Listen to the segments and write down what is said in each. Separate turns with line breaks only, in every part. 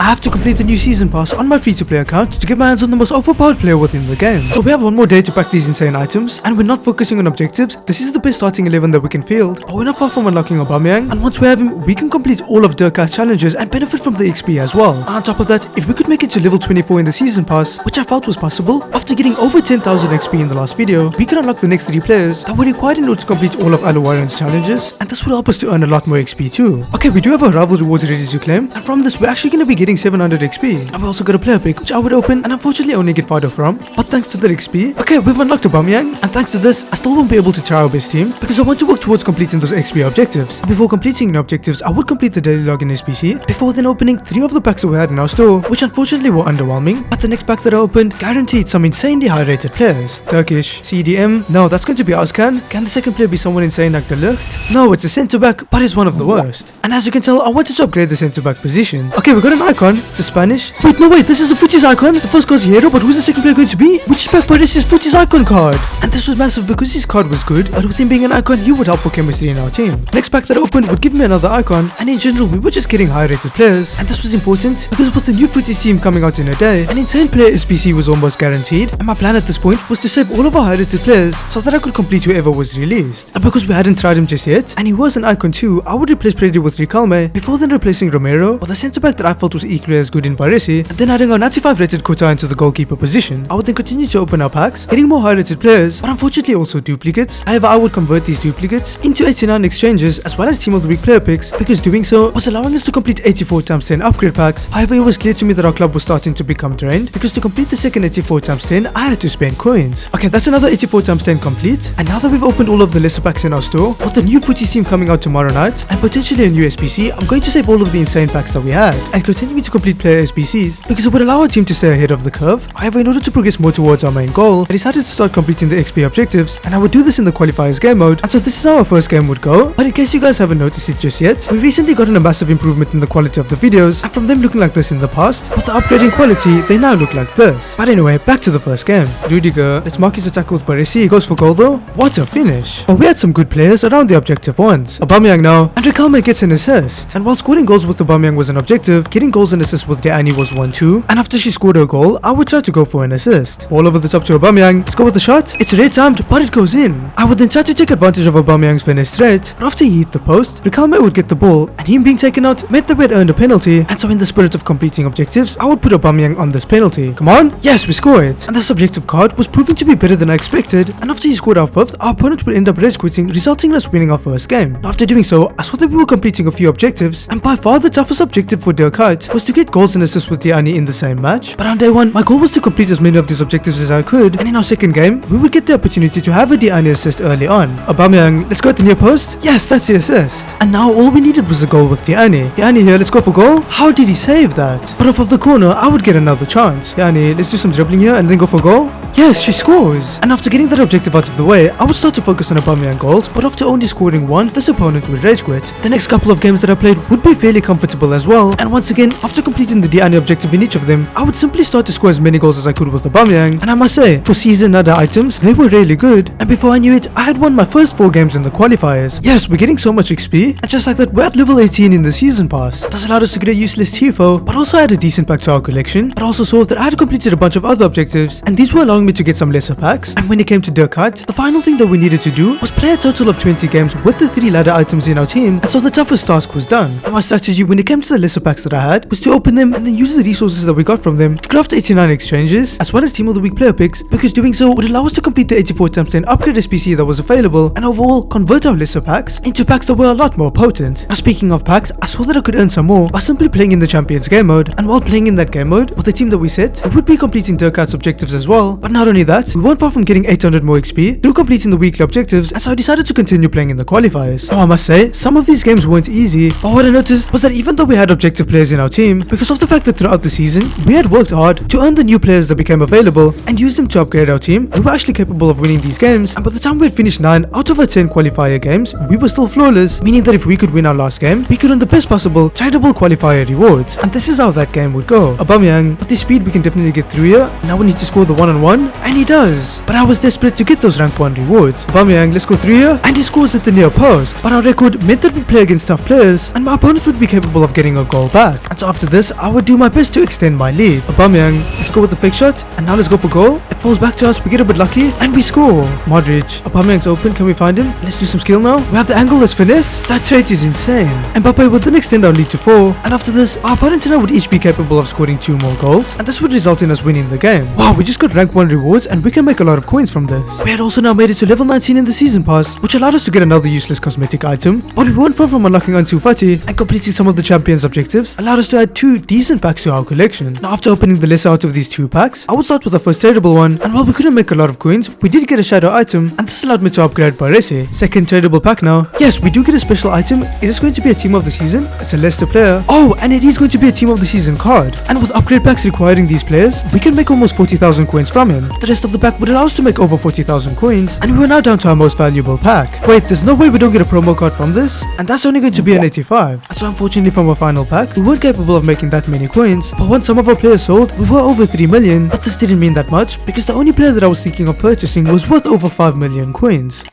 have to complete the new season pass on my free-to-play account to get my hands on the most overpowered player within the game. So we have one more day to pack these insane items, and we're not focusing on objectives. This is the best starting 11 that we can field, but we're not far from unlocking Aubameyang, and once we have him, we can complete all of Dirk's challenges and benefit from the XP as well. And on top of that, if we could make it to level 24 in the season pass, which I felt was possible, after getting over 10,000 XP in the last video, we can unlock the next 3 players that were required in order to complete all of Aluwaren's challenges, and this will help us to earn a lot more XP too. Okay, we do have a rival rewards ready to claim, and from this we're actually going to be getting 700 XP, and we also got a player pick, which I would open and unfortunately only get Fido from, but thanks to that XP, okay, we've unlocked Aubameyang, and thanks to this, I still won't be able to try our best team, because I want to work towards completing those XP objectives. And before completing the objectives, I would complete the daily login SBC, before then opening 3 of the packs that we had in our store, which unfortunately were underwhelming, but the next pack that I opened guaranteed some insanely high rated players. Turkish, CDM, no, that's going to be Özkan. Can the second player be someone insane like Blushh? No, it's a centre back, but it's one of the worst. And as you can tell, I wanted to upgrade the centre back position. Okay, we got an icon, it's a Spanish. Wait, no wait, this is a Futties icon. The first card's hero, but who's the second player going to be? Which is back by this is Futties icon card. And this was massive because his card was good, but with him being an icon, he would help for chemistry in our team. Next pack that I opened would give me another icon, and in general, we were just getting high rated players. And this was important because with the new Futties team coming out in a day, an insane player SBC was almost guaranteed, and my plan at this point was to save all of our high rated players so that I could complete whoever was released. And because we hadn't tried him just yet, and he was an icon too, I would replace Predi with Riquelme, before then replacing Romero with a centre back that I felt was equally as good in Baresi, and then adding our 95 rated Kota into the goalkeeper position. I would then continue to open our packs, getting more high rated players, but unfortunately also duplicates. However, I would convert these duplicates into 89 exchanges as well as team of the week player picks, because doing so was allowing us to complete 84 times 10 upgrade packs. However, it was clear to me that our club was starting to become drained, because to complete the second 84 times 10, I had to spend coins. Okay, that's another 84 times 10 complete, and now that we've opened all of the lesser packs in our store, with the new Futties team coming out tomorrow night, and potentially a new SBC, I'm going to save all of the insane packs that we had, and continue to complete player SBCs, because it would allow our team to stay ahead of the curve. However, in order to progress more towards our main goal, I decided to start completing the XP objectives, and I would do this in the qualifiers game mode, and so this is how our first game would go. But in case you guys haven't noticed it just yet, we recently gotten a massive improvement in the quality of the videos, and from them looking like this in the past, with the upgrading quality, they now look like this. But anyway, back to the first game. Rudiger, let's mark his attack with Baresi, he goes for goal though. What a finish. But we had some good players around the objective ones. Aubameyang now, and Riquelme gets an assist. And while scoring goals with Aubameyang was an objective, getting goals and assists with Deani was 1-2, and after she scored her goal, I would try to go for an assist. Ball over the top to Aubameyang, let's go with the shot. It's red timed, but it goes in. I would then try to take advantage of Aubameyang's finish straight, but after he hit the post, Riquelme would get the ball, and him being taken out meant that we had earned a penalty, and so in the spirit of completing objectives, I would put Aubameyang on this penalty. Come on, yes, we score it. And this objective card was proving to be better than I expected, and after he scored our 5th, our opponent would end up rage quitting, resulting in us winning our first game. And after doing so, I saw that we were completing a few objectives, and by far the toughest objective for Dirkhyt was to get goals and assists with Deani in the same match. But on day 1, my goal was to complete as many of these objectives as I could, and in our second game, we would get the opportunity to have a Deani assist early on. Aubameyang, let's go at the near post. Yes, that's the assist. And now all we needed was a goal with Deani. Deani here, let's go for goal. How did he save that? But off of the corner, I would get another chance. Deani, let's do some dribbling here and then go for goal. Yes, she scores. And after getting that objective out of the way, I would start to focus on Aubameyang goals, but after only scoring 1, this opponent would rage quit. The next couple of games that I played would be fairly comfortable as well, and once again, after completing the Deani objective in each of them, I would simply start to score as many goals as I could with Aubameyang, and I must say, for season other items, they were really good, and before I knew it, I had won my first 4 games in the qualifiers. Yes, we're getting so much XP, and just like that, we're at level 18 in the season pass. This allowed us to get a useless Tifo, but also had a decent pack to our collection, but also saw that I had completed a bunch of other objectives, and these were allowing me to get some lesser packs. And when it came to Dirkhyt, the final thing that we needed to do was play a total of 20 games with the 3 ladder items in our team, and so the toughest task was done. And my strategy when it came to the lesser packs that I had was to open them and then use the resources that we got from them to craft 89 exchanges as well as team of the week player picks, because doing so would allow us to complete the 84 times 10 upgrade SPC that was available, and overall convert our lesser packs into packs that were a lot more potent. Now speaking of packs, I saw that I could earn some more by simply playing in the Champions game mode, and while playing in that game mode with the team that we set, we would be completing Dirkhyt's objectives as well. But not only that, we weren't far from getting 800 more XP through completing the weekly objectives, and so I decided to continue playing in the qualifiers. Now I must say, some of these games weren't easy, but what I noticed was that even though we had objective players in our team, because of the fact that throughout the season, we had worked hard to earn the new players that became available and use them to upgrade our team, we were actually capable of winning these games, and by the time we had finished 9 out of our 10 qualifier games, we were still flawless, meaning that if we could win our last game, we could earn the best possible tradable qualifier rewards, and this is how that game would go. Aubameyang, with this speed we can definitely get through here. Now we need to score the 1-on-1, 1, and he does. But I was desperate to get those rank 1 rewards. Aubameyang, let's go through here, and he scores at the near post. But our record meant that we play against tough players, and my opponent would be capable of getting a goal back. And so after this, I would do my best to extend my lead. Aubameyang, let's go with the fake shot, and now let's go for goal. It falls back to us, we get a bit lucky, and we score. Modric, Aubameyang's open, can we find him? Let's do some skill now. We have the angle, let's finesse. That trait is insane. Mbappe would then extend our lead to 4, and after this, our opponent and I would each be capable of scoring 2 more goals, and this would result in us winning the game. Wow, we just got rank 1 rewards, and we can make a lot of coins from this. We had also now made it to level 19 in the season pass, which allowed us to get another useless cosmetic item, but we weren't far from unlocking Ansu Fati, and completing some of the champions objectives allowed us to add 2 decent packs to our collection. Now after opening the lesser out of these 2 packs, I would start with the first tradable one, and while we couldn't make a lot of coins, we did get a shadow item, and this allowed me to upgrade Baresi. Second tradable pack now. Yes, we do get a special item. Is this going to be a team of the season? It's a Leicester player. Oh, and it is going to be a team of the season card. And with upgrade packs requiring these players, we can make almost 40,000 coins from him. The rest of the pack would allow us to make over 40,000 coins, and we are now down to our most valuable pack. Wait, there's no way we don't get a promo card from this? And that's only going to be an 85. And so unfortunately from our final pack, we weren't capable of making that many coins, but once some of our players sold, we were over 3 million, but this didn't mean that much, because the only player that I was thinking of purchasing was worth over 5 million coins.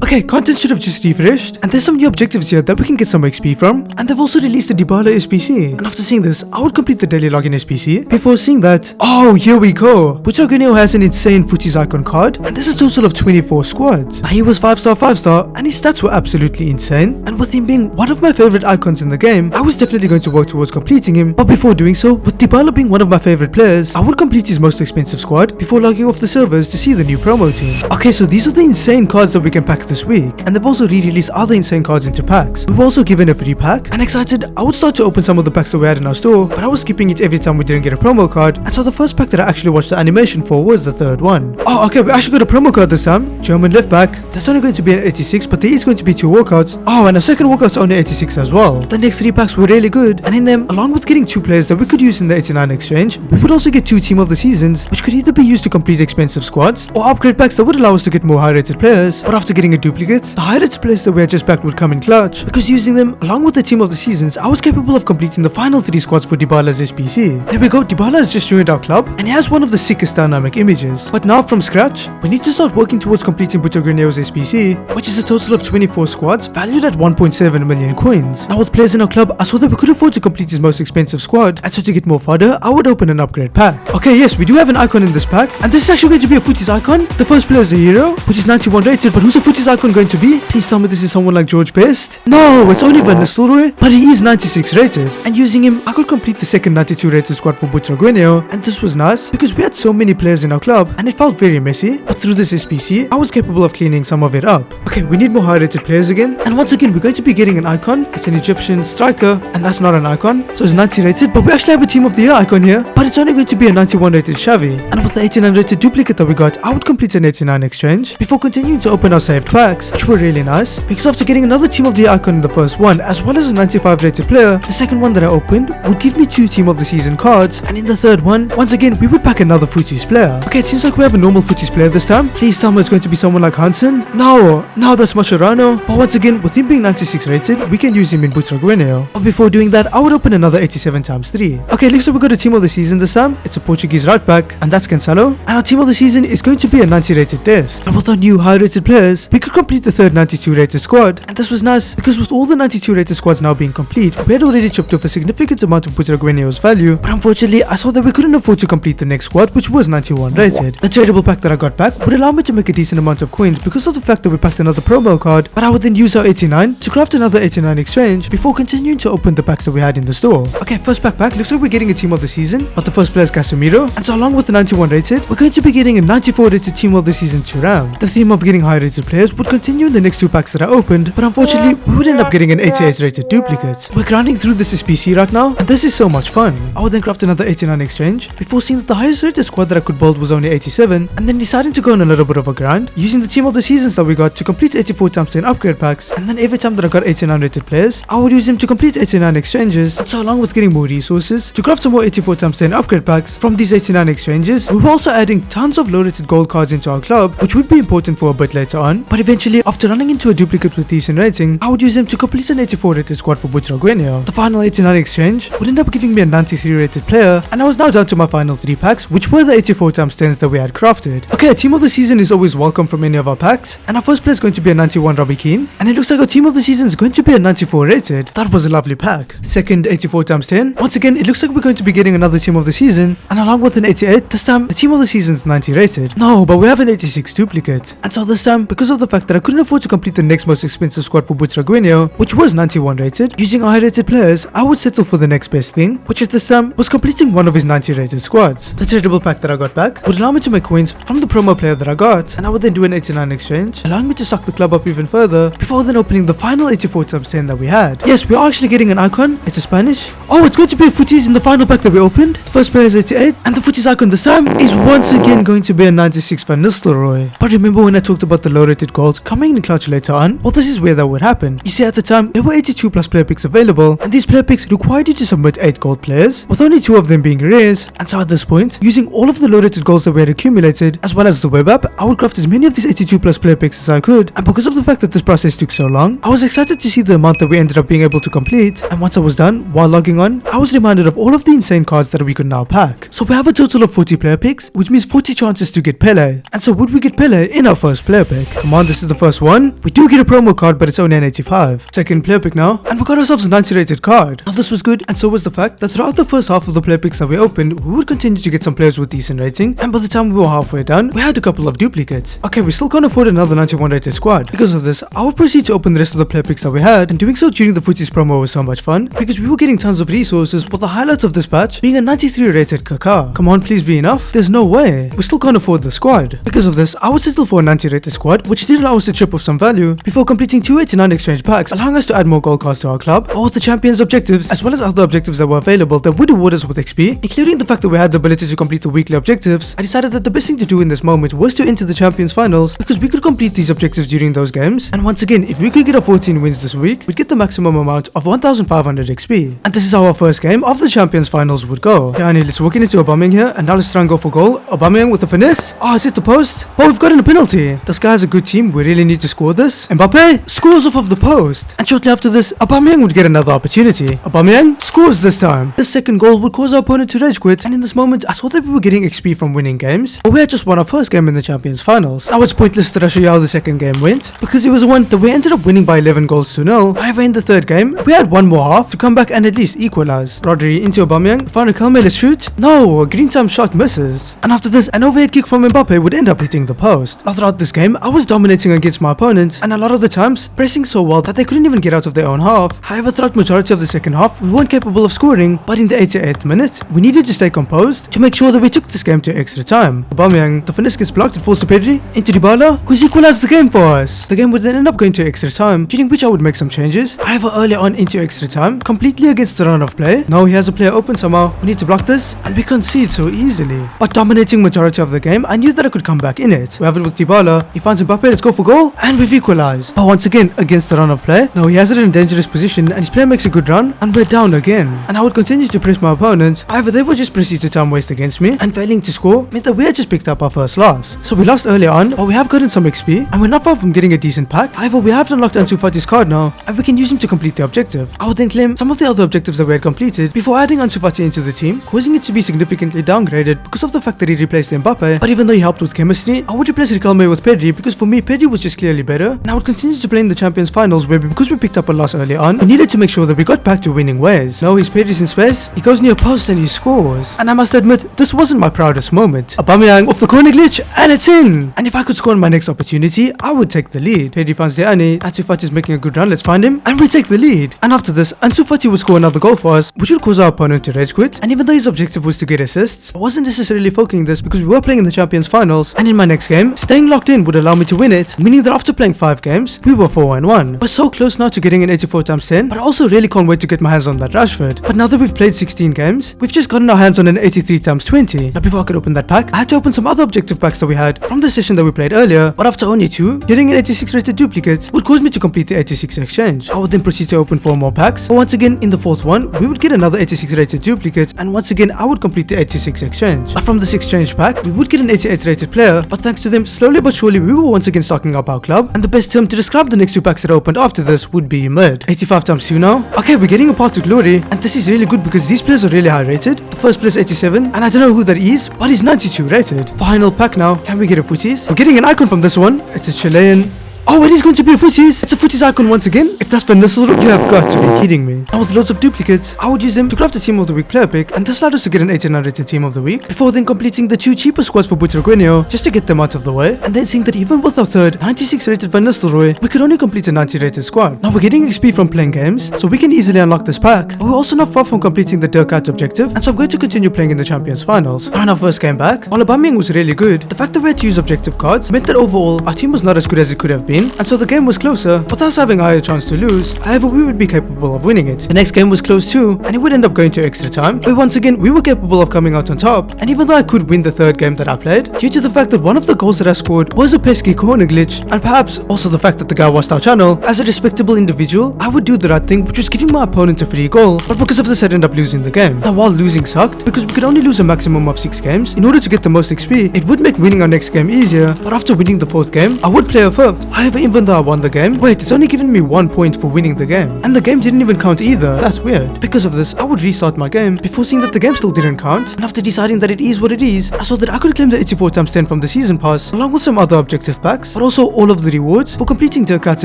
Okay, content should have just refreshed, and there's some new objectives here that we can get some XP from, and they've also released the Dybala SPC, and after seeing this, I would complete the daily login SPC. Before seeing that, oh, here we go. Blushh has an insane futties icon card, and there's a total of 24 squads. Now he was 5-star, 5-star, and his stats were absolutely insane, and with him being one of my favorite icons in the game, I was definitely going to work towards completing him, but before doing so, with Dybala being one of my favorite players, I would complete his most expensive squad before logging off the servers to see the new promo team. Okay, so these are the insane cards that we can pack this week, and they've also re-released other insane cards into packs. We were also given a free pack, and excited, I would start to open some of the packs that we had in our store, but I was skipping it every time we didn't get a promo card, and so the first pack that I actually watched the animation for was the third one. Oh, okay, we actually got a promo card this time. German left back. That's only going to be an 86, but there is going to be 2 walkouts. Oh, and a second walkout's only 86 as well. The next 3 packs were really good, and in them, along with getting 2 players that we could use in the 89 exchange, we would also get 2 team of the seasons, which could either be used to complete expensive squads, or upgrade packs that would allow us to get more high-rated players. But after getting a duplicate, the high-rated players that we had just packed would come in clutch, because using them along with the team of the seasons, I was capable of completing the final 3 squads for Dybala's SPC. There we go, Dybala has just joined our club, and he has one of the sickest dynamic images. But now from scratch, we need to start working towards completing Buttergreneo's SPC, which is a total of 24 squads valued at 1.7 million coins. Now with players in our club, I saw that we could afford to complete his most expensive squad, and so to get more fodder, I would open an upgrade pack. Okay, yes, we do have an icon in this pack, and this is actually going to be a futties icon. The first player is a hero, which is 91 rated, but who's a futties icon going to be? Please tell me this is someone like George Best. No, it's only Van Nistelrooy, but he is 96 rated, and using him, I could complete the second 92 rated squad for Buttergreneo, and this was nice, because we had so many players in our club, and it felt very messy, but through this SPC, I was capable of cleaning some of it up. Okay, we need more high rated players again, and once again, we're going to be getting an icon. It's an Egyptian striker, and that's not an icon, so it's 90 rated, but we actually have a team of the year icon here, but it's only going to be a 91 rated Xavi, and with the 89 rated duplicate that we got, I would complete an 89 exchange, before continuing to open our saved packs, which were really nice, because after getting another team of the year icon in the first one, as well as a 95 rated player, the second one that I opened would give me 2 team of the season cards, and in the third one, once again, we would pack another futties player. Okay, it seems like we have a normal futties player this time. Please tell me it's going to be someone like Hansen. No, that's Mascherano, but once again, with him being 96 rated, we can use him in Buttergreneo. But before doing that, I would open another 87 times 3. Okay, looks like we got a team of the season this time. It's a Portuguese right back, and that's Cancelo, and our team of the season is going to be a 90 rated Dest. And with our new high rated players, we could complete the third 92 rated squad, and this was nice, because with all the 92 rated squads now being complete, we had already chopped off a significant amount of Buttergreneo's value, but unfortunately, I saw that we couldn't afford to complete the next squad, which was 91 rated. The tradable pack that I got back would allow me to make a decent amount of coins because of the fact that we packed another promo card, but I would then use our 89 to craft another 89 exchange before continuing to open the packs that we had in the store. Okay, first pack looks like we're getting a team of the season, but the first player is Casemiro, and so along with the 91 rated, we're going to be getting a 94 rated team of the season Thuram. The theme of getting high rated players would continue in the next 2 packs that I opened, but unfortunately, we would end up getting an 88 rated duplicate. We're grinding through this SPC right now, and this is so much fun. I would then craft another 89 exchange before seeing that the highest rated squad that I could build was only 87, and then deciding to go on a little bit of a grind, using the team of the seasons that we got to complete 84 times 10 upgrade packs, and then every time that I got 89 rated players, I would use them to complete 89 exchanges, and so along with getting more resources to craft some more 84 times 10 upgrade packs from these 89 exchanges, we were also adding tons of low rated gold cards into our club, which would be important for a bit later on, but But eventually, after running into a duplicate with decent rating, I would use them to complete an 84 rated squad for blushhdoesyt. The final 89 exchange would end up giving me a 93 rated player, and I was now down to my final 3 packs, which were the 84 times 10s that we had crafted. Okay, a team of the season is always welcome from any of our packs, and our first player is going to be a 91 Robbie Keane, and it looks like our team of the season is going to be a 94 rated. That was a lovely pack. Second 84 times 10. Once again, it looks like we're going to be getting another team of the season, and along with an 88, this time the team of the season is 90 rated. No, but we have an 86 duplicate. And so this time, because of the fact that I couldn't afford to complete the next most expensive squad for blushhdoesyt, which was 91 rated, using high rated players, I would settle for the next best thing, which at this time was completing one of his 90 rated squads. The tradable pack that I got back would allow me to make coins from the promo player that I got, and I would then do an 89 exchange, allowing me to suck the club up even further before then opening the final 84 times 10 that we had. Yes, we are actually getting an icon. It's a Spanish. Oh, it's going to be a futties in the final pack that we opened. The first player is 88, and the futties icon this time is once again going to be a 96 Van Nistelrooy. But remember when I talked about the low rated gold coming in clutch later on? Well, this is where that would happen. You see, at the time there were 82 plus player picks available, and these player picks required you to submit 8 gold players, with only 2 of them being rares. And so at this point, using all of the low rated golds that we had accumulated, as well as the web app, I would craft as many of these 82 plus player picks as I could. And because of the fact that this process took so long, I was excited to see the amount that we ended up being able to complete. And once I was done, while logging on, I was reminded of all of the insane cards that we could now pack. So we have a total of 40 player picks, which means 40 chances to get Pele. And so would we get Pele in our first player pick? Come on, this is the first one. We do get a promo card, but it's only an 85. Second player pick now, and we got ourselves a 90 rated card. Now this was good, and so was the fact that throughout the first half of the player picks that we opened, we would continue to get some players with decent rating, and by the time we were halfway done, we had a couple of duplicates. Okay, we still can't afford another 91 rated squad. Because of this, I would proceed to open the rest of the player picks that we had, and doing so during the futties promo was so much fun, because we were getting tons of resources, with the highlights of this patch being a 93 rated Kaká. Come on, please be enough. There's no way. We still can't afford the squad. Because of this, I would settle for a 90 rated squad, which did allow us to chip off some value, before completing 2 89 exchange packs, allowing us to add more gold cards to our club, or with the champions objectives, as well as other objectives that were available that would reward us with XP, including the fact that we had the ability to complete the weekly objectives. I decided that the best thing to do in this moment was to enter the champions finals, because we could complete these objectives during those games, and once again, if we could get a 14 wins this week, we'd get the maximum amount of 1500 XP. And this is how our first game of the champions finals would go. Okay, Annie, let's walk into Aubameyang here, and now let's try and go for goal. Aubameyang with the finesse. Oh, is it the post? Oh, we've gotten a penalty. This guy has a good team. We really need to score this. Mbappe scores off of the post, and shortly after this, Aubameyang would get another opportunity. Aubameyang scores this time. This second goal would cause our opponent to rage quit, and in this moment, I saw that we were getting XP from winning games, but we had just won our first game in the champions finals. Now it's pointless that I show you how the second game went, because it was one that we ended up winning by 11 goals to 0. However, in the third game, we had one more half to come back and at least equalize. Rodri into Aubameyang, found a Calme, let's shoot. No, a green time shot misses. And after this, an overhead kick from Mbappe would end up hitting the post. Now throughout this game, I was dominating against my opponent, and a lot of the times, pressing so well that they couldn't even get out of their own half. However, throughout majority of the second half, we weren't capable of scoring, but in the 88th minute, we needed to stay composed to make sure that we took this game to extra time. Aubameyang, the finesse gets blocked, it falls to Pedri, into Dybala, who's equalized the game for us. The game would then end up going to extra time, during which I would make some changes. However, earlier on into extra time, completely against the run of play. Now he has a player open somehow, we need to block this, and we concede so easily. But dominating majority of the game, I knew that I could come back in it. We have it with Dybala, he finds Mbappe, let's go for goal, and we've equalized. But once again, against the run of play, now he has it in a dangerous position, and his player makes a good run, and we're down again. And I would continue to press my opponent, however they would just proceed to time waste against me, and failing to score meant that we had just picked up our first loss. So we lost early on, but we have gotten some XP, and we're not far from getting a decent pack. However, we have unlocked Ansu Fati's card now, and we can use him to complete the objective. I would then claim some of the other objectives that we had completed, before adding Ansu Fati into the team, causing it to be significantly downgraded because of the fact that he replaced Mbappe. But even though he helped with chemistry, I would replace Riquelme with Pedri, because for me, Pedri was just clearly better, and I would continue to play in the champions finals where because we picked up a loss early on, we needed to make sure that we got back to winning ways. Now he's Pedri's in space, he goes near post and he scores. And I must admit, this wasn't my proudest moment. Aubameyang off the corner glitch, and it's in! And if I could score on my next opportunity, I would take the lead. Pedri finds Deani, Ansu Fati is making a good run, let's find him, and we take the lead. And after this, Ansu Fati would score another goal for us, which would cause our opponent to rage quit. And even though his objective was to get assists, I wasn't necessarily focusing this because we were playing in the champions finals, and in my next game, staying locked in would allow me to win it, meaning that after playing 5 games, we were 4-1. We're so close now to getting an 84 times 10, but I also really can't wait to get my hands on that Rashford. But now that we've played 16 games, we've just gotten our hands on an 83 times 20. Now before I could open that pack, I had to open some other objective packs that we had from the session that we played earlier, but after only 2, getting an 86 rated duplicate would cause me to complete the 86 exchange. I would then proceed to open 4 more packs, but once again in the 4th one, we would get another 86 rated duplicate, and once again I would complete the 86 exchange. But from this exchange pack, we would get an 88 rated player, but thanks to them, slowly but surely we were once again stocking up our club, and the best term to describe the next 2 packs that opened after this would be mid. 85 times 2 now. Okay, we're getting a path to glory, and this is really good because these players are really high rated. The first player is 87, and I don't know who that is, but he's 92 rated. Final pack now. Can we get a futties? We're getting an icon from this one. It's a Chilean. Oh, it is going to be a futties. It's a futties icon once again. If that's Van Nistelrooy, you have got to be kidding me. Now with loads of duplicates, I would use them to craft a team of the week player pick, and this allowed us to get an 89 rated team of the week, before then completing the 2 cheaper squads for Butragueño, just to get them out of the way, and then seeing that even with our third 96 rated Van Nistelrooy, we could only complete a 90 rated squad. Now we're getting XP from playing games, so we can easily unlock this pack, but we're also not far from completing the Dirk Kuyt objective, and so I'm going to continue playing in the Champions Finals. Now in our first game back, while Aubameyang was really good, the fact that we had to use objective cards meant that overall, our team was not as good as it could have been, and so the game was closer, but us having a higher chance to lose. However, we would be capable of winning it. The next game was close too, and it would end up going to extra time, but once again, we were capable of coming out on top, and even though I could win the third game that I played, due to the fact that one of the goals that I scored was a pesky corner glitch, and perhaps also the fact that the guy watched our channel, as a respectable individual, I would do the right thing, which was giving my opponent a free goal, but because of this I ended up losing the game. Now while losing sucked, because we could only lose a maximum of 6 games, in order to get the most XP, it would make winning our next game easier, but after winning the 4th game, I would play a 5th. However, even though I won the game, wait, it's only given me 1 point for winning the game, and the game didn't even count either. That's weird. Because of this, I would restart my game, before seeing that the game still didn't count, and after deciding that it is what it is, I saw that I could claim the 84 times 10 from the season pass, along with some other objective packs, but also all of the rewards for completing Dirk Kuyt's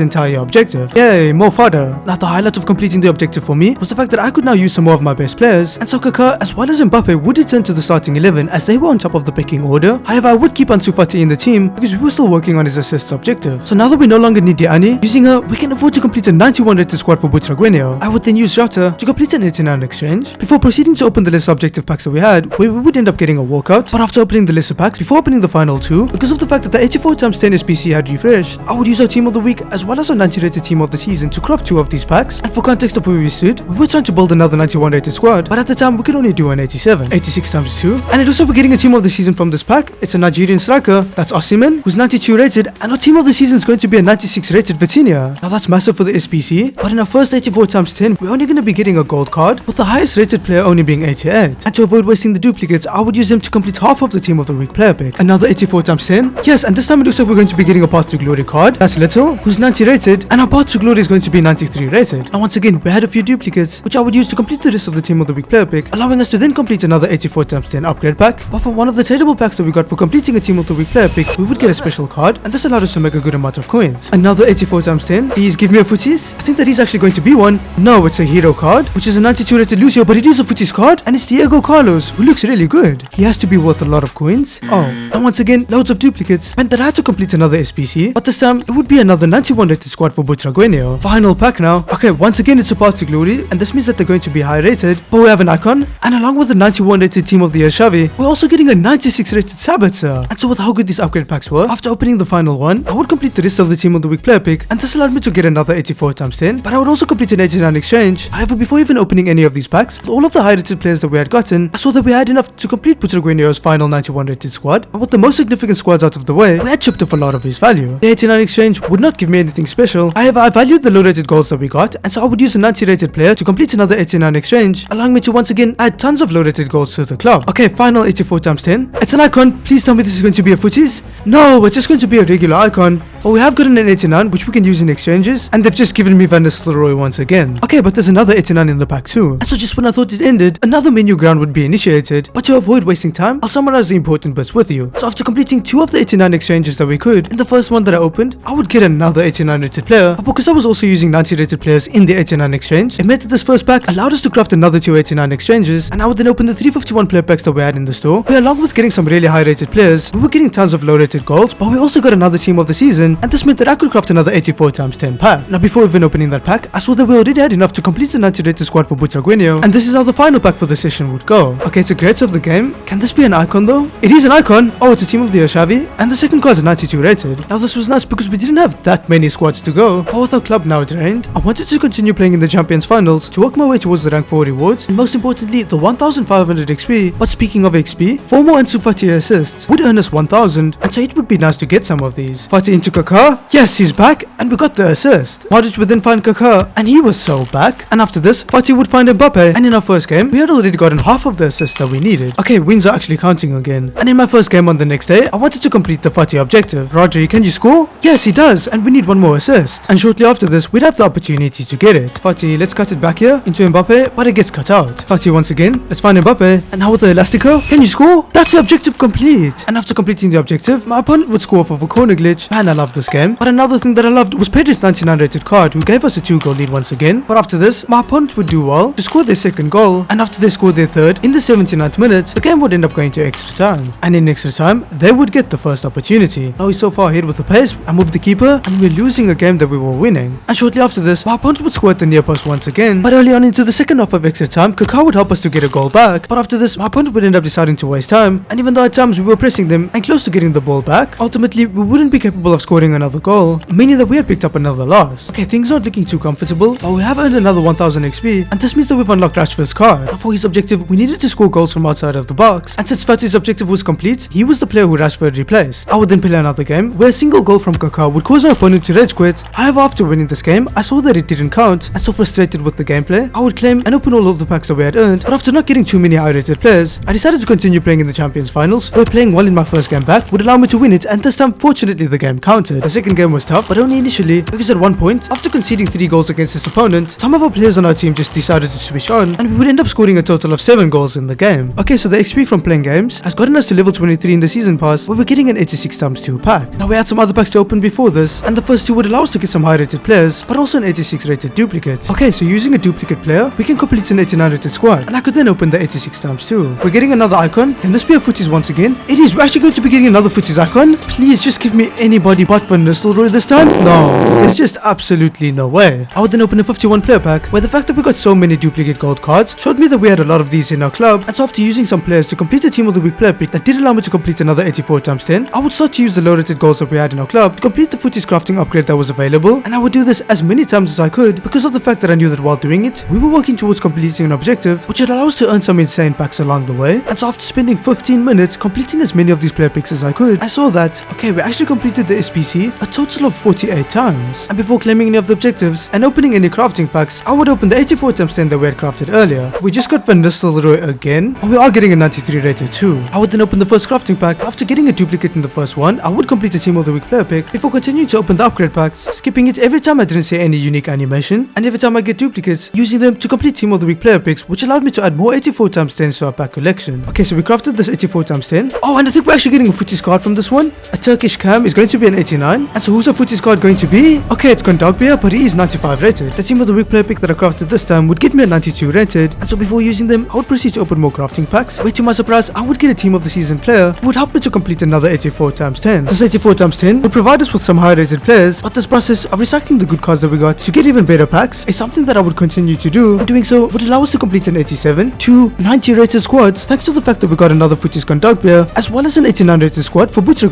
entire objective. Yay, more fodder. Now the highlight of completing the objective for me was the fact that I could now use some more of my best players, and so Kaká as well as Mbappe would return to the starting 11 as they were on top of the pecking order. However, I would keep Ansu Fati in the team because we were still working on his assists objective. So now that we no longer need Diani, using her, we can afford to complete a 91 rated squad for Butragueño. I would then use Jota to complete an 89 exchange, before proceeding to open the lesser objective packs that we had, where we would end up getting a walkout. But after opening the lesser packs, before opening the final 2, because of the fact that the 84 times 10 SPC had refreshed, I would use our team of the week as well as our 90 rated team of the season to craft 2 of these packs. And for context of where we stood, we were trying to build another 91 rated squad, but at the time we could only do an 87. 86 times 2. And it also we're getting a team of the season from this pack. It's a Nigerian striker, that's Osimhen, who's 92 rated, and our team of the season is going to be a 96 rated Vitinha. Now that's massive for the SPC, but in our first 84 times 10, we're only going to be getting a gold card, with the highest rated player only being 88. And to avoid wasting the duplicates, I would use them to complete half of the team of the week player pick. Another 84 times 10. Yes, and this time it looks like we're going to be getting a path to glory card. That's Little, who's 90 rated, and our path to glory is going to be 93 rated. And once again, we had a few duplicates, which I would use to complete the rest of the team of the week player pick, allowing us to then complete another 84 times 10 upgrade pack. But for one of the tradable packs that we got for completing a team of the week player pick, we would get a special card, and this allowed us to make a good amount of coins. Another 84 times 10. Please give me a futties. I think that is actually going to be one. No, it's a hero card, which is a 92 rated Lucio, but it is a futties card, and it's Diego Carlos, who looks really good. He has to be worth a lot of coins. Oh, and once again, loads of duplicates meant that I had to complete another SPC, but this time it would be another 91 rated squad for Butragueño. Final pack now. Okay, once again it's a path to glory, and this means that they're going to be high rated, but we have an icon, and along with the 91 rated team of the year Xavi, we're also getting a 96 rated Sabitzer. And so with how good these upgrade packs were, after opening the final one, I would complete the rest of the team of the week player pick, and this allowed me to get another 84 times 10, but I would also complete an 89 exchange. However, before even opening any of these packs, with all of the high rated players that we had gotten, I saw that we had enough to complete Butragueño's final 91 rated squad, and with the most significant squads out of the way, we had chipped off a lot of his value. The 89 exchange would not give me anything special, however I valued the low rated goals that we got, and so I would use a 90 rated player to complete another 89 exchange, allowing me to once again add tons of low rated goals to the club. Okay, final 84 times 10. It's an icon. Please tell me this is going to be a futties. No, it's just going to be a regular icon. But we have gotten an 89, which we can use in exchanges, and they've just given me Van Nistelrooy once again. Okay, but there's another 89 in the pack too. And so just when I thought it ended, another menu ground would be initiated. But to avoid wasting time, I'll summarize the important bits with you. So after completing 2 of the 89 exchanges that we could, in the first one that I opened, I would get another 89 rated player. But because I was also using 90 rated players in the 89 exchange, it meant that this first pack allowed us to craft another 2 89 exchanges, and I would then open the 351 player packs that we had in the store, where along with getting some really high rated players, we were getting tons of low rated golds, but we also got another team of the season, and this meant that I could craft another 84 times 10 pack. Now before even opening that pack, I saw that we already had enough to complete the 90 rated squad for Butragueño, and this is how the final pack for the session would go. Okay, it's a greats of the game. Can this be an icon though? It is an icon. Oh, it's a team of the year Xavi, and the second card is 92 rated. Now this was nice because we didn't have that many squads to go, but with our club now drained, I wanted to continue playing in the Champions Finals to work my way towards the rank 4 rewards, and most importantly the 1500 XP. But speaking of XP, 4 more Ansu Fati assists would earn us 1000, and so it would be nice to get some of these. Fati into Kaká. Kaká. Yes, he's back, and we got the assist. Modric would then find Kaká, and he was so back. And after this, Fatih would find Mbappe, and in our first game, we had already gotten half of the assists that we needed. Okay, wins are actually counting again. And in my first game on the next day, I wanted to complete the Fatih objective. Rodri, can you score? Yes, he does, and we need one more assist. And shortly after this, we'd have the opportunity to get it. Fatih, let's cut it back here into Mbappe, but it gets cut out. Fatih once again, let's find Mbappe, and now with the Elastico, can you score? That's the objective complete. And after completing the objective, my opponent would score off of a corner glitch. Man, I love this game. But another thing that I loved was Pedro's 99 rated card, who gave us a 2-goal lead once again. But after this, my opponent would do well to score their second goal, and after they scored their third in the 79th minute, the game would end up going to extra time. And in extra time, they would get the first opportunity. Now he's so far ahead with the pace, I moved the keeper, and we're losing a game that we were winning. And shortly after this, my opponent would score at the near post once again. But early on into the second half of extra time, Kaká would help us to get a goal back. But after this, my opponent would end up deciding to waste time, and even though at times we were pressing them and close to getting the ball back, ultimately we wouldn't be capable of scoring another goal, meaning that we had picked up another loss. Okay, things aren't looking too comfortable, but we have earned another 1000 XP, and this means that we've unlocked Rashford's card. Now for his objective, we needed to score goals from outside of the box, and since Fatih's objective was complete, he was the player who Rashford replaced. I would then play another game where a single goal from Kaká would cause our opponent to rage quit. However, after winning this game, I saw that it didn't count, and so frustrated with the gameplay, I would claim and open all of the packs that we had earned. But after not getting too many high-rated players, I decided to continue playing in the Champions Finals, where playing well in my first game back would allow me to win it, and this time fortunately the game counted. The second game was tough, but only initially, because at one point, after conceding 3 goals against his opponent, some of our players on our team just decided to switch on, and we would end up scoring a total of 7 goals in the game. Okay, so the XP from playing games has gotten us to level 23 in the season pass, where we're getting an 86 times 2 pack. Now we had some other packs to open before this, and the first 2 would allow us to get some high rated players, but also an 86 rated duplicate. Okay, so using a duplicate player, we can complete an 89 rated squad, and I could then open the 86 times 2. We're getting another icon. Can this be a Futties once again? It is. We're actually going to be getting another Futties icon. Please just give me anybody but Van Nistelrooy this time. No, there's just absolutely no way. I would then open a 51 player pack, where the fact that we got so many duplicate gold cards showed me that we had a lot of these in our club, and so after using some players to complete a team of the week player pick that did allow me to complete another 84 times 10, I would start to use the low rated goals that we had in our club to complete the Futties crafting upgrade that was available, and I would do this as many times as I could because of the fact that I knew that while doing it, we were working towards completing an objective which would allow us to earn some insane packs along the way. And so after spending 15 minutes completing as many of these player picks as I could, I saw that, okay, we actually completed the SPC a total of 48 times. And before claiming any of the objectives and opening any crafting packs, I would open the 84 times 10 that we had crafted earlier. We just got Van Nistelrooy again, and we are getting a 93 rated too. I would then open the first crafting pack. After getting a duplicate in the first one, I would complete a team of the week player pick before continuing to open the upgrade packs, skipping it every time I didn't see any unique animation, and every time I get duplicates, using them to complete team of the week player picks, which allowed me to add more 84 times 10s to our pack collection. Okay, so we crafted this 84 times 10. Oh, and I think we're actually getting a Futties card from this one. A Turkish cam is going to be an 89. And so who's our Futties card going to be? Okay, it's Kondogbia, but he is 95 rated. The team of the week player pick that I crafted this time would give me a 92 rated, and so before using them, I would proceed to open more crafting packs, where to my surprise, I would get a team of the season player who would help me to complete another 84 times 10. This 84 times 10 would provide us with some high rated players, but this process of recycling the good cards that we got to get even better packs is something that I would continue to do, and doing so would allow us to complete an 87 to 90 rated squads, thanks to the fact that we got another Futties Kondogbia, as well as an 89 rated squad for Blushh's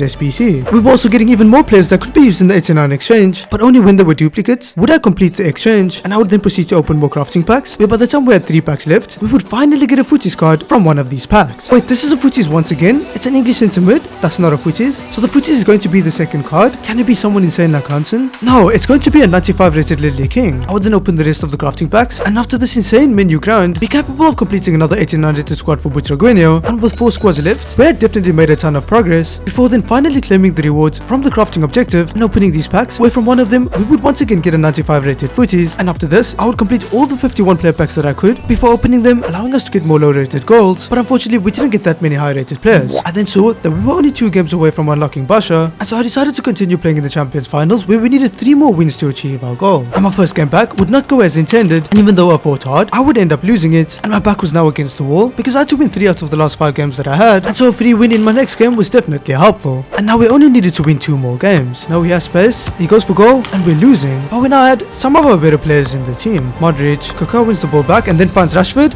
SPC. We were also getting even more players that could be used in the 89 exchange, but only when they were duplicates would I complete the exchange, and I would then proceed to open more crafting packs, where by the time we had 3 packs left, we would finally get a Futties card from one of these packs. Wait, this is a Futties once again? It's an English centre mid? That's not a Futties. So the Futties is going to be the second card? Can it be someone insane like Hansen? No, it's going to be a 95 rated Lily King. I would then open the rest of the crafting packs, and after this insane menu grind, be capable of completing another 89 rated squad for Blushh, and with 4 squads left, we had definitely made a ton of progress, before then finally claiming the rewards from the crafting objective and opening these packs, where from one of them, we would once again get a 95 rated Futties, and after this, I would complete all the 51 player packs that I could, before opening them, allowing us to get more low rated golds, but unfortunately we didn't get that many high rated players. I then saw that we were only 2 games away from unlocking Blushh, and so I decided to continue playing in the Champions Finals, where we needed 3 more wins to achieve our goal. And my first game back would not go as intended, and even though I fought hard, I would end up losing it, and my back was now against the wall, because I had to win 3 out of the last 5 games that I had, and so a free win in my next game was definitely helpful. And now we only needed to win 2 more games. Now he has space, he goes for goal, and we're losing. But we now had some of our better players in the team. Modric, Kaká wins the ball back and then finds Rashford,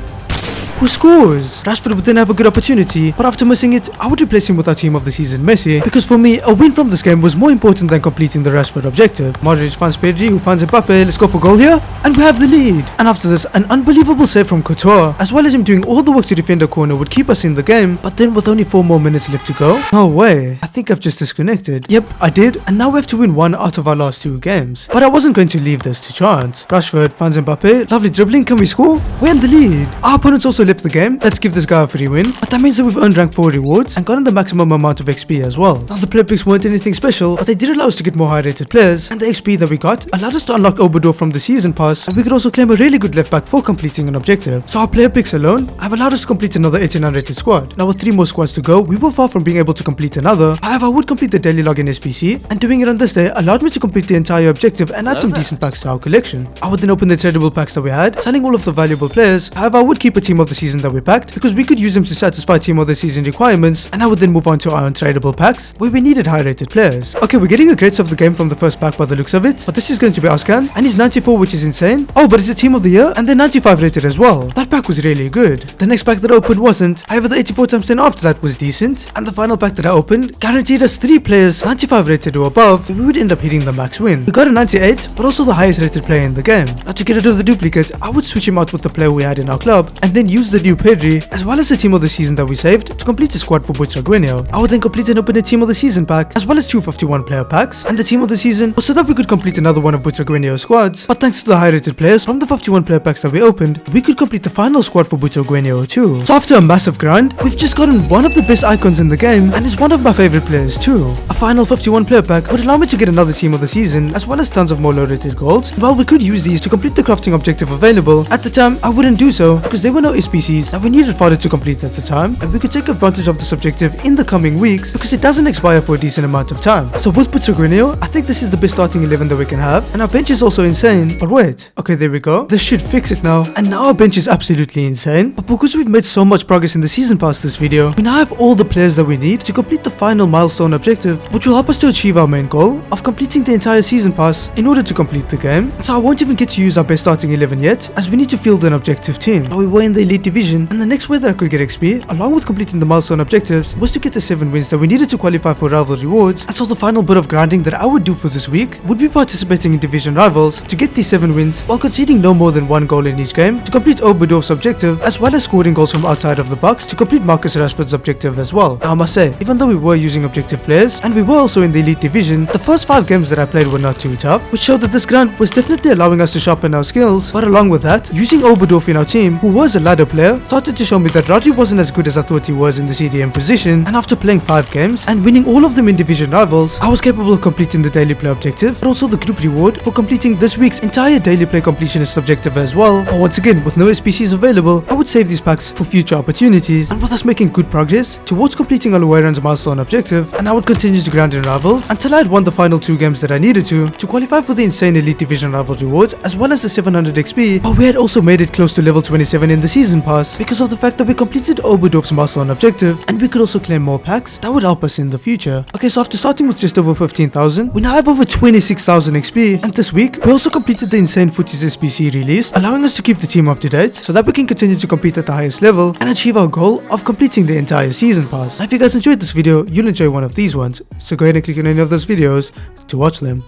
who who scores? Rashford would then have a good opportunity, but after missing it, I would replace him with our team of the season, Messi, because for me, a win from this game was more important than completing the Rashford objective. Modric finds Pedri, who finds Mbappe. Let's go for goal here, and we have the lead. And after this, an unbelievable save from Couture, as well as him doing all the work to defend a corner, would keep us in the game. But then with only 4 more minutes left to go, no way, I think I've just disconnected. Yep, I did, and now we have to win 1 out of our last 2 games. But I wasn't going to leave this to chance. Rashford finds Mbappe, lovely dribbling, can we score? We're in the lead. Our opponents also left the game. Let's give this guy a free win, but that means that we've earned rank 4 rewards and gotten the maximum amount of XP as well. Now the player picks weren't anything special, but they did allow us to get more high rated players, and the XP that we got allowed us to unlock Oberdorf from the season pass, and we could also claim a really good left back for completing an objective. So our player picks alone have allowed us to complete another 89 rated squad. Now with 3 more squads to go, we were far from being able to complete another. However, I would complete the daily login SPC, and doing it on this day allowed me to complete the entire objective and add some decent packs to our collection. I would then open the tradable packs that we had, selling all of the valuable players. However, I would keep a team of the season that we packed, because we could use them to satisfy team of the season requirements, and I would then move on to our untradable packs, where we needed high rated players. Okay, we're getting a great of the game from the first pack by the looks of it, but this is going to be Ascan, and he's 94, which is insane. Oh, but it's a team of the year, and they're 95 rated as well. That pack was really good. The next pack that I opened wasn't, however the 84 times 10 after that was decent, and the final pack that I opened guaranteed us 3 players 95 rated or above, and we would end up hitting the max win. We got a 98, but also the highest rated player in the game. Now to get rid of the duplicate, I would switch him out with the player we had in our club, and then use the new Pedri, as well as the team of the season that we saved, to complete a squad for Blushh. I would then complete and open a team of the season pack, as well as 2 51 player packs, and the team of the season was so that we could complete another one of Blushh squads. But thanks to the high rated players from the 51 player packs that we opened, we could complete the final squad for Blushh too. So after a massive grind, we've just gotten one of the best icons in the game, and is one of my favorite players too. A final 51 player pack would allow me to get another team of the season, as well as tons of more low rated golds. While we could use these to complete the crafting objective available, at the time I wouldn't do so, because there were no SPCs that we needed fodder to complete at the time, and we could take advantage of this objective in the coming weeks, because it doesn't expire for a decent amount of time. So with Blushh, I think this is the best starting 11 that we can have, and our bench is also insane. But wait, okay, there we go. This should fix it now, and now our bench is absolutely insane. But because we've made so much progress in the season past this video, we now have all the players that we need to complete the final milestone objective, which will help us to achieve our main goal of completing the entire season pass in order to complete the game. So I won't even get to use our best starting 11 yet, as we need to field an objective team. Now we were in the elite division, and the next way that I could get XP, along with completing the milestone objectives, was to get the 7 wins that we needed to qualify for rival rewards. And so the final bit of grinding that I would do for this week would be participating in division rivals to get these 7 wins, while conceding no more than 1 goal in each game to complete Oberdorf's objective, as well as scoring goals from outside of the box to complete Marcus Rashford's objective as well. Now I must say, even though we were using objective players, and we were also in the elite division, the first 5 games that I played were not too tough, which showed that this grind was definitely allowing us to sharpen our skills. But along with that, using Oberdorf in our team, who was a ladder player, started to show me that Rodri wasn't as good as I thought he was in the CDM position, and after playing 5 games and winning all of them in division rivals, I was capable of completing the daily play objective, but also the group reward for completing this week's entire daily play completionist objective as well. But once again, with no SPCs available, I would save these packs for future opportunities, and with us making good progress towards completing Alueran's milestone objective, and I would continue to grind in rivals until I had won the final 2 games that I needed to qualify for the insane elite division rival rewards, as well as the 700 XP. But we had also made it close to level 27 in the season pass, because of the fact that we completed Oberdorf's milestone objective, and we could also claim more packs that would help us in the future. Okay, so after starting with just over 15,000, we now have over 26,000 XP, and this week we also completed the insane futties SPC release, allowing us to keep the team up to date so that we can continue to compete at the highest level and achieve our goal of completing the entire season pass. Now if you guys enjoyed this video, you'll enjoy one of these ones, so go ahead and click on any of those videos to watch them.